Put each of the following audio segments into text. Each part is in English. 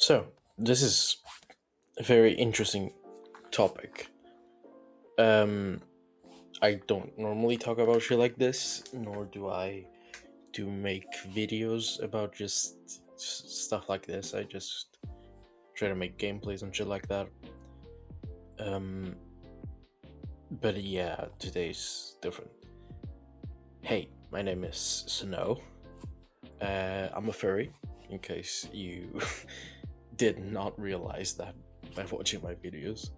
So, this is a very interesting topic. Um, I don't normally talk about shit like this, nor do I do make videos about just stuff like this. I just try to make gameplays and shit like that. Um, but yeah, today's different. Hey, my name is Snow. I'm a furry, in case you did not realize that by watching my videos.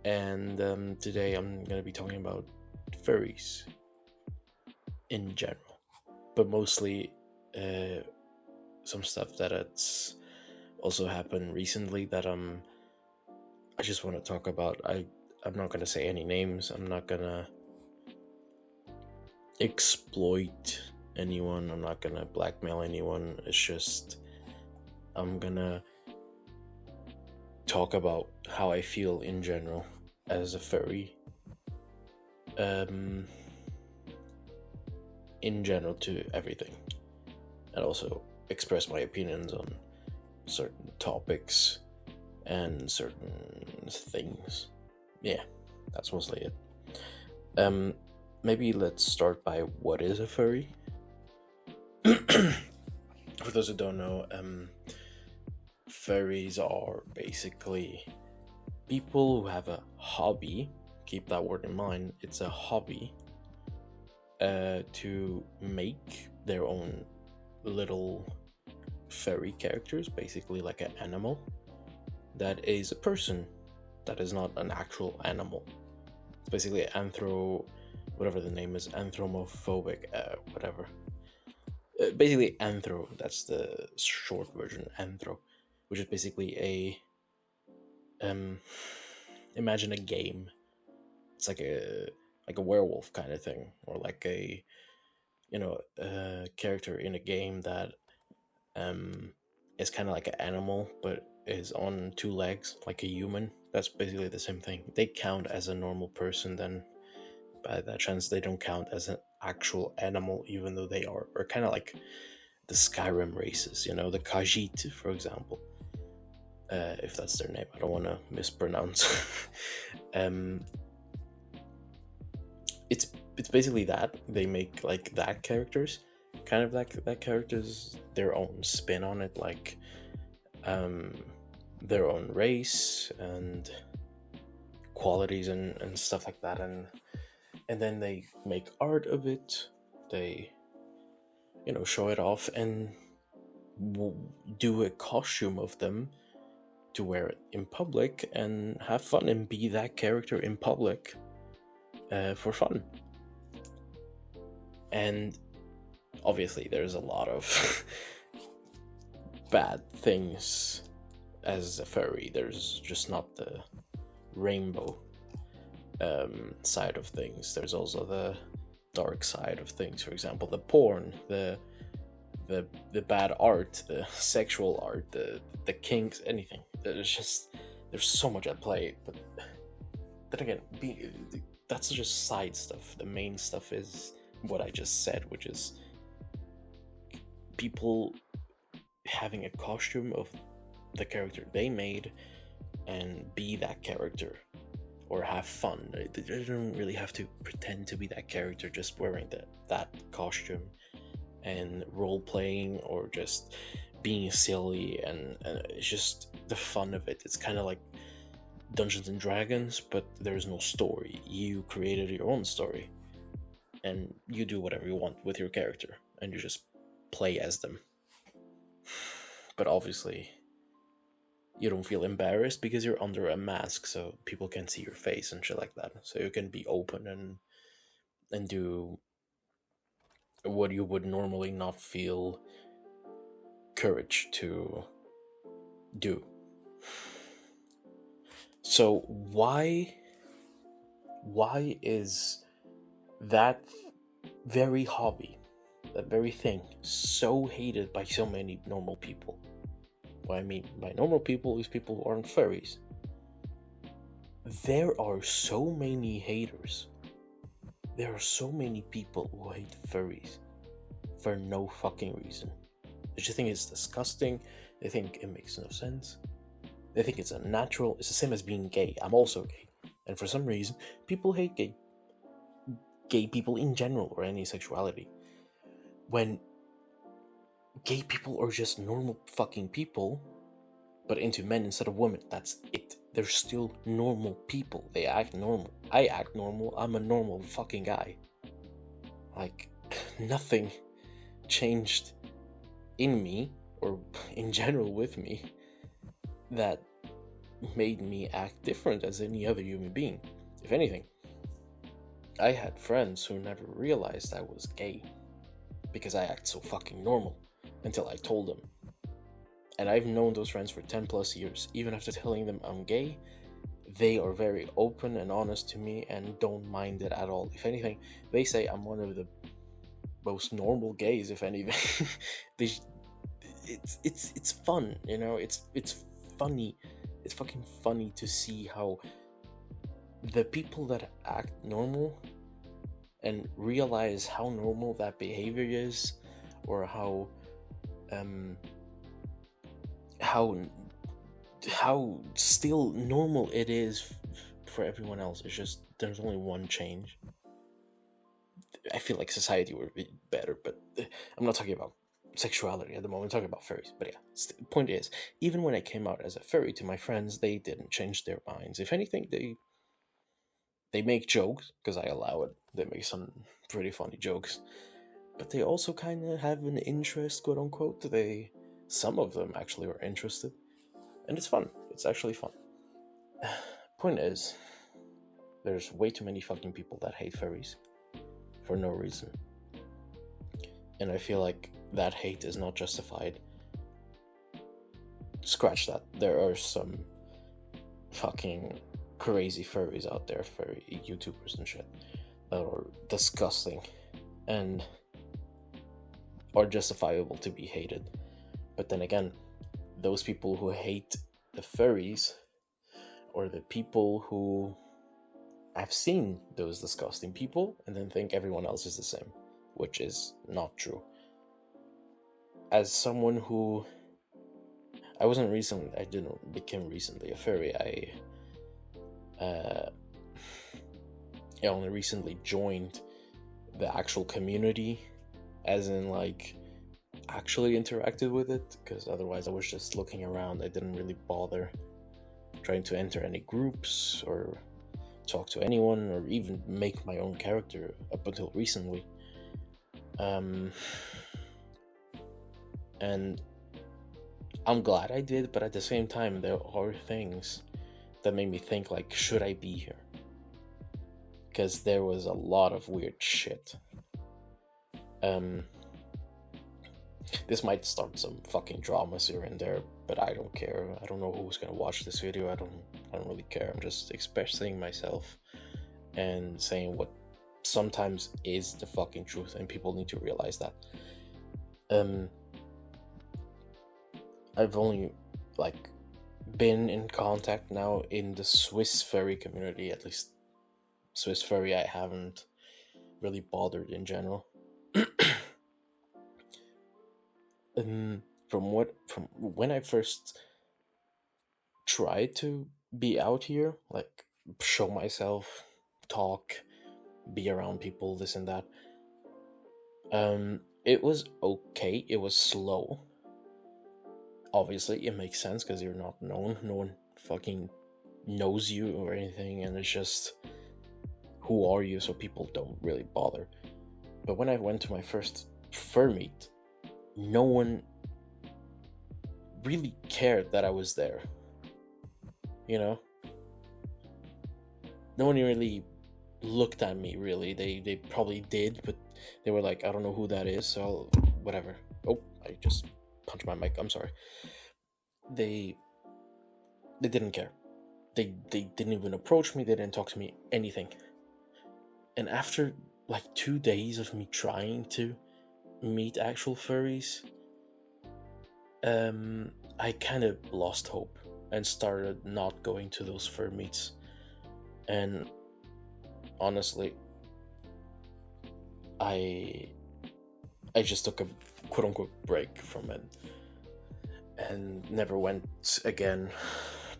And today I'm going to be talking about furries in general, but mostly some stuff that it's also happened recently that I just want to talk about. I'm not going to say any names. I'm not going to exploit anyone. I'm not going to blackmail anyone. It's just I'm going to talk about how I feel in general as a furry. In general to everything, and also express my opinions on certain topics and certain things. Yeah, that's mostly it. Maybe let's start by what is a furry. For those who don't know, furries are basically people who have a hobby. Keep that word in mind. It's a hobby to make their own little furry characters, basically like an animal that is a person that is not an actual animal. It's basically whatever the name is, anthropomorphic, whatever. Basically anthro, that's the short version, anthro, which is basically imagine a game. It's like a werewolf kind of thing, or like a character in a game that is kind of like an animal but is on two legs like a human. That's basically the same thing. They count as a normal person, then by that chance they don't count as an actual animal, even though they are kind of like the Skyrim races, the Khajiit, for example, if that's their name. I don't want to mispronounce. It's basically that they make like that characters, kind of like that characters their own spin on it, like their own race and qualities and stuff like that, and then they make art of it. They show it off and do a costume of them to wear it in public and have fun and be that character in public for fun. And obviously there's a lot of bad things as a furry. There's just not the rainbow side of things. There's also the dark side of things. For example, the porn, the bad art, the sexual art, the kinks, anything. There's so much at play. But then again, that's just side stuff. The main stuff is what I just said, which is people having a costume of the character they made and be that character or have fun. They don't really have to pretend to be that character, just wearing that costume and role playing or just being silly, and it's just the fun of it. It's kind of like Dungeons and Dragons, but there's no story. You created your own story and you do whatever you want with your character and you just play as them. But obviously you don't feel embarrassed because you're under a mask, so people can see your face and shit like that. So you can be open and do what you would normally not feel courage to do. So why is that very hobby, that very thing, so hated by so many normal people? What I mean by normal people is people who aren't furries. There are so many haters. There are so many people who hate furries for no fucking reason. They just think it's disgusting. They think it makes no sense. They think it's unnatural. It's the same as being gay. I'm also gay. And for some reason, people hate gay people in general, or any sexuality. When gay people are just normal fucking people, but into men instead of women. That's it. They're still normal people. They act normal. I act normal. I'm a normal fucking guy. Like, nothing changed in me, or in general with me, that made me act different as any other human being. If anything, I had friends who never realized I was gay because I act so fucking normal until I told them. And I've known those friends for 10 plus years. Even after telling them I'm gay, they are very open and honest to me and don't mind it at all. If anything, they say I'm one of the most normal gays, if anything. It's fun, you know? It's funny. It's fucking funny to see how the people that act normal and realize how normal that behavior is, or how still normal it is for everyone else. It's just there's only one change. I feel like society would be better, but I'm not talking about sexuality at the moment. I'm talking about furries. But yeah, the point is, even when I came out as a furry to my friends, they didn't change their minds. If anything, they make jokes because I allow it. They make some pretty funny jokes, but they also kind of have an interest, quote unquote. Some of them actually are interested, and it's fun. It's actually fun. Point is, there's way too many fucking people that hate furries for no reason, and I feel like that hate is not justified. Scratch that. There are some fucking crazy furries out there, furry YouTubers and shit, that are disgusting and are justifiable to be hated. But then again, those people who hate the furries, or the people who I've seen those disgusting people and then think everyone else is the same, which is not true. As someone who I didn't become recently a furry. I only recently joined the actual community, as in like actually interacted with it, because otherwise I was just looking around. I didn't really bother trying to enter any groups or talk to anyone or even make my own character up until recently. And I'm glad I did, but at the same time there are things that made me think, like, should I be here? Because there was a lot of weird shit. This might start some fucking dramas here and there, but I don't care. I don't know who's gonna watch this video. I don't really care. I'm just expressing myself and saying what sometimes is the fucking truth, and people need to realize that. I've only been in contact now in the Swiss furry community. At least Swiss furry, I haven't really bothered in general. From when I first tried to be out here, like show myself, talk, be around people, this and that, it was okay. It was slow. Obviously, it makes sense because you're not known. No one fucking knows you or anything, and it's just, who are you? So people don't really bother. But when I went to my first fur meet, no one really cared that I was there. You know? No one really looked at me, really. They probably did, but they were like, I don't know who that is, so whatever. Oh, I just punched my mic. I'm sorry. They didn't care. They didn't even approach me. They didn't talk to me, anything. And after 2 days of me trying to meet actual furries, I kind of lost hope and started not going to those fur meets. And honestly, I just took a quote-unquote break from it. and never went again.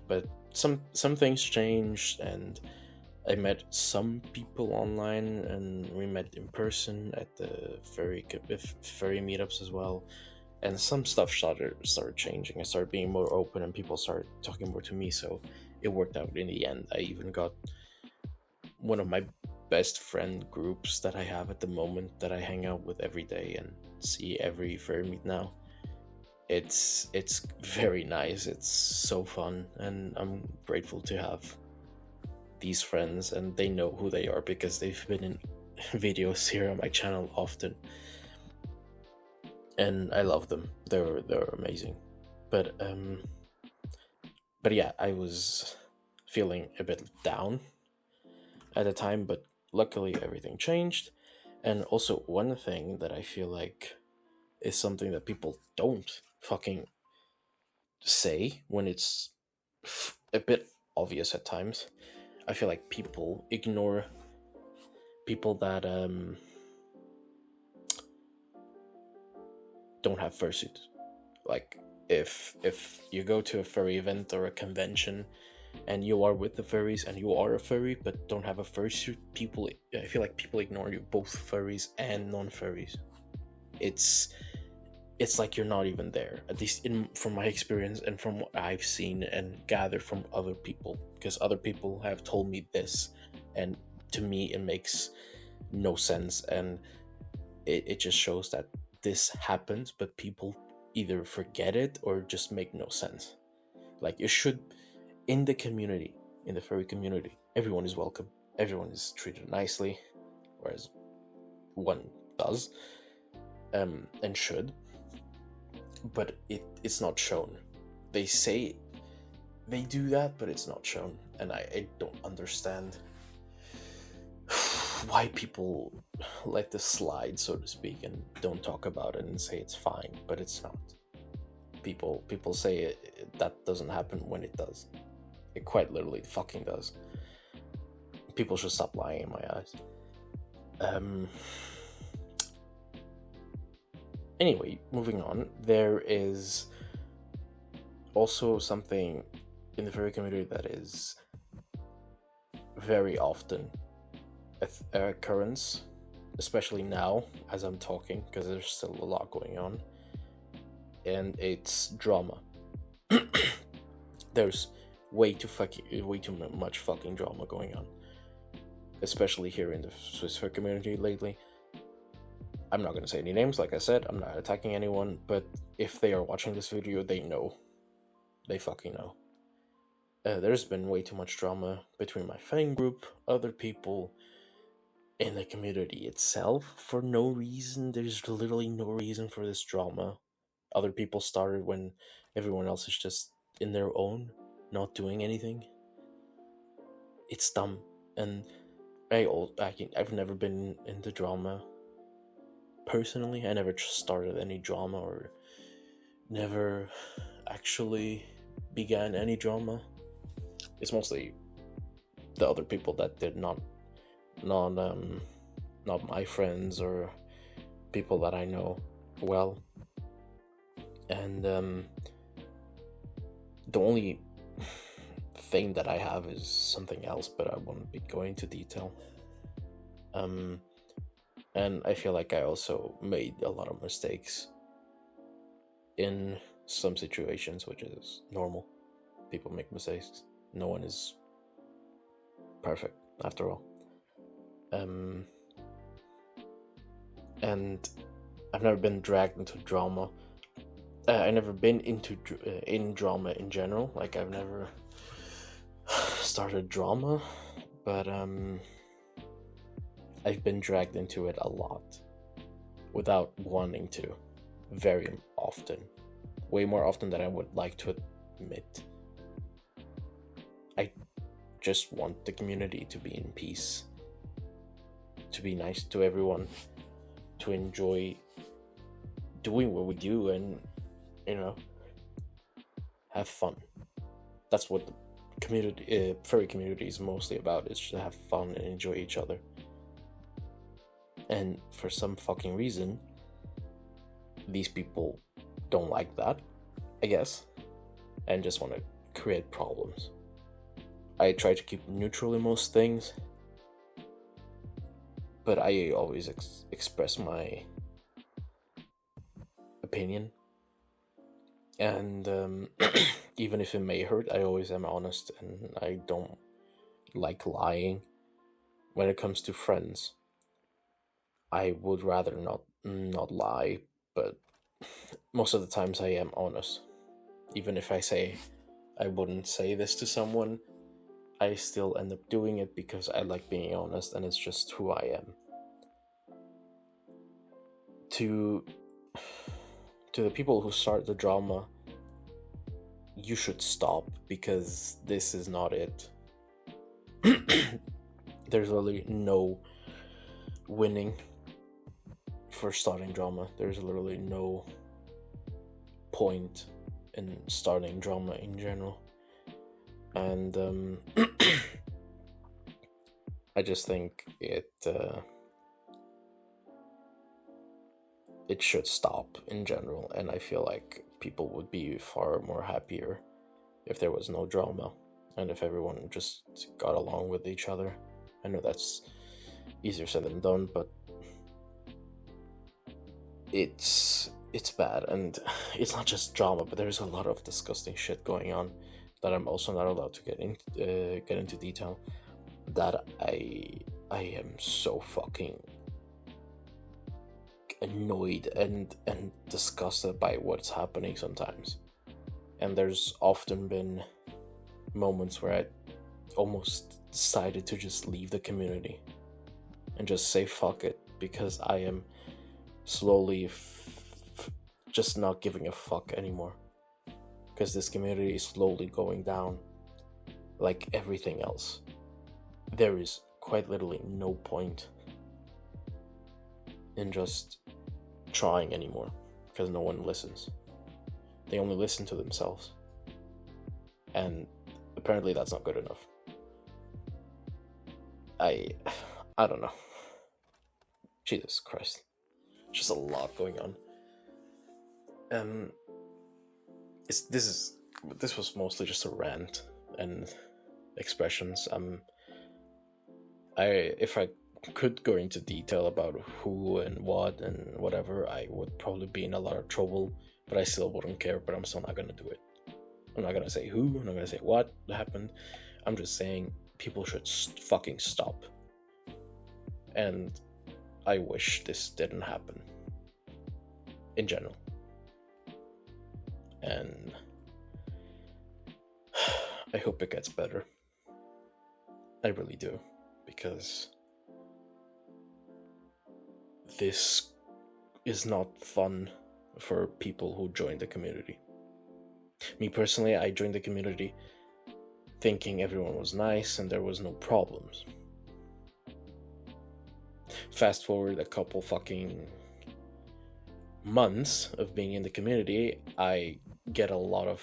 But some things changed, and I met some people online, and we met in person at the furry meetups as well. And some stuff started changing. I started being more open, and people started talking more to me. So it worked out in the end. I even got one of my best friend groups that I have at the moment that I hang out with every day and see every furry meet now. It's very nice. It's so fun, and I'm grateful to have these friends, and they know who they are because they've been in videos here on my channel often, and I love them. They're amazing. But yeah, I was feeling a bit down at the time, but luckily everything changed. And also, one thing that I feel like is something that people don't fucking say when it's a bit obvious at times. I feel like people ignore people that don't have fursuit. Like if you go to a furry event or a convention and you are with the furries and you are a furry but don't have a fursuit, I feel like people ignore you, both furries and non-furries. It's like you're not even there, at least from my experience and from what I've seen and gathered from other people, because other people have told me this, and to me it makes no sense, and it just shows that this happens, but people either forget it or just make no sense. Like, you should, in the community, in the furry community, everyone is welcome, everyone is treated nicely, whereas one does, and should, but it's not shown. They say they do that, but it's not shown, and I don't understand why people let this slide, so to speak, and don't talk about it and say it's fine, but it's not. People say that doesn't happen when it does. It quite literally fucking does. People should stop lying in my eyes. Anyway, moving on, there is also something in the furry community that is very often an occurrence, especially now as I'm talking, because there's still a lot going on, and it's drama. There's way too much fucking drama going on, especially here in the Swiss fur community lately. I'm not gonna say any names, like I said, I'm not attacking anyone, but if they are watching this video, they know. They fucking know. There's been way too much drama between my fan group, other people, in the community itself, for no reason. There's literally no reason for this drama. Other people started when everyone else is just in their own, not doing anything. It's dumb, and I've never been into drama. Personally, I never started any drama or never actually began any drama. It's mostly the other people that did, not my friends or people that I know well. And the only thing that I have is something else, but I won't be going into detail. And I feel like I also made a lot of mistakes in some situations, which is normal. People make mistakes. No one is perfect, after all. And I've never been dragged into drama. I've never been in drama in general. Like, I've never started drama, but I've been dragged into it a lot without wanting to, very often, way more often than I would like to admit. I just want the community to be in peace, to be nice to everyone, to enjoy doing what we do, and, you know, have fun. That's what the community, furry community, is mostly about, is to have fun and enjoy each other. And for some fucking reason, these people don't like that, I guess, and just want to create problems. I try to keep neutral in most things, but I always express my opinion, and even if it may hurt, I always am honest, and I don't like lying. When it comes to friends, I would rather not lie, but most of the times I am honest. Even if I say I wouldn't say this to someone, I still end up doing it because I like being honest, and it's just who I am. To the people who start the drama, you should stop, because this is not it. There's literally no winning for starting drama. There's literally no point in starting drama in general. And I just think it should stop in general, and I feel like people would be far more happier if there was no drama and if everyone just got along with each other. I know that's easier said than done, but it's bad, and it's not just drama, but there's a lot of disgusting shit going on that I'm also not allowed to get into detail, that I am so fucking annoyed and disgusted by what's happening sometimes. And there's often been moments where I almost decided to just leave the community and just say fuck it, because I am slowly just not giving a fuck anymore, because this community is slowly going down like everything else. There is quite literally no point in just trying anymore, because no one listens. They only listen to themselves, and apparently that's not good enough. I don't know. Jesus Christ, just a lot going on. This was mostly just a rant and expressions. If I could go into detail about who and what and whatever, I would probably be in a lot of trouble, but I still wouldn't care. But I'm still not gonna do it. I'm not gonna say who, I'm not gonna say what happened. I'm just saying people should fucking stop. And I wish this didn't happen in general. And I hope it gets better. I really do, because this is not fun for people who join the community. Me personally, I joined the community thinking everyone was nice and there was no problems. Fast forward a couple fucking months of being in the community, I get a lot of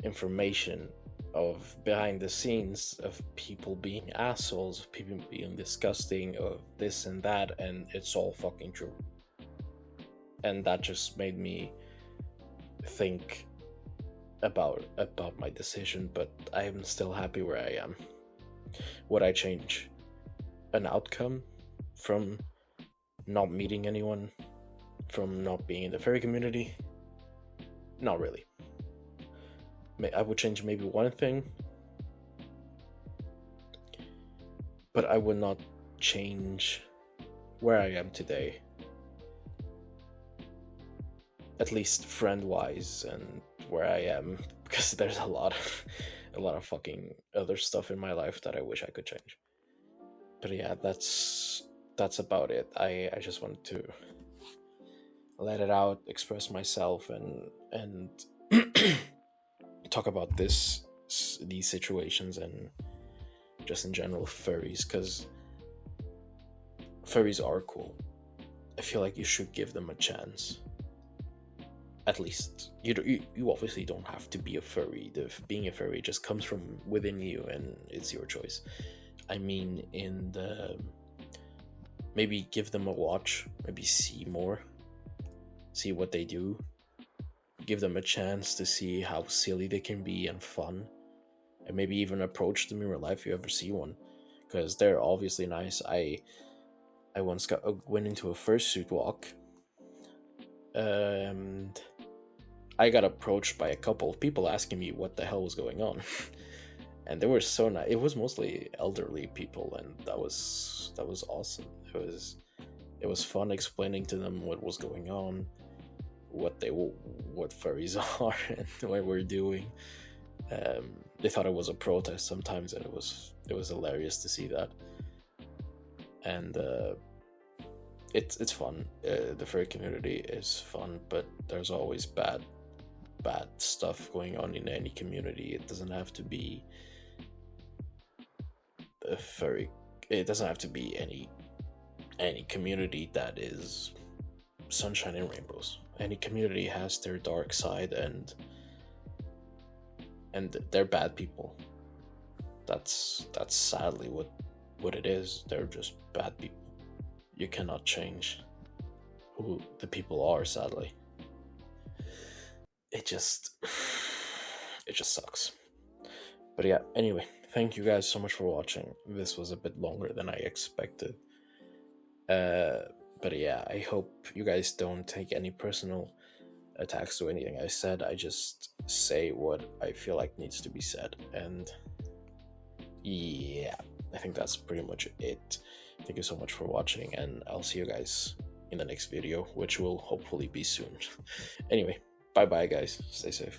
information of behind the scenes of people being assholes, of people being disgusting, of this and that, and it's all fucking true. And that just made me think about my decision, but I am still happy where I am. Would I change an outcome from not meeting anyone, from not being in the furry community? Not really. I would change maybe one thing, but I would not change where I am today. At least friend-wise, and where I am, because there's a lot of fucking other stuff in my life that I wish I could change. But yeah, that's about it. I just wanted to let it out, express myself, and talk about these situations, and just in general furries, because furries are cool. I feel like you should give them a chance. At least you obviously don't have to be a furry. Being a furry just comes from within you, and it's your choice. I mean, maybe give them a watch, maybe see more, see what they do, give them a chance to see how silly they can be and fun, and maybe even approach them in real life if you ever see one, because they're obviously nice. I once went into a fursuit walk, and I got approached by a couple of people asking me what the hell was going on. And they were so nice. It was mostly elderly people, and that was awesome. It was fun explaining to them what was going on, what furries are, and what we're doing. They thought it was a protest sometimes, and it was hilarious to see that. And it's fun. The furry community is fun, but there's always bad stuff going on in any community. It doesn't have to be a furry. It doesn't have to be any community that is sunshine and rainbows. Any community has their dark side, and they're bad people. That's sadly what it is. They're just bad people. You cannot change who the people are, sadly. It just sucks. But yeah, anyway, thank you guys so much for watching. This was a bit longer than I expected. But yeah, I hope you guys don't take any personal attacks to anything I said. I just say what I feel like needs to be said. And yeah, I think that's pretty much it. Thank you so much for watching, and I'll see you guys in the next video, which will hopefully be soon. Anyway, bye bye guys, stay safe.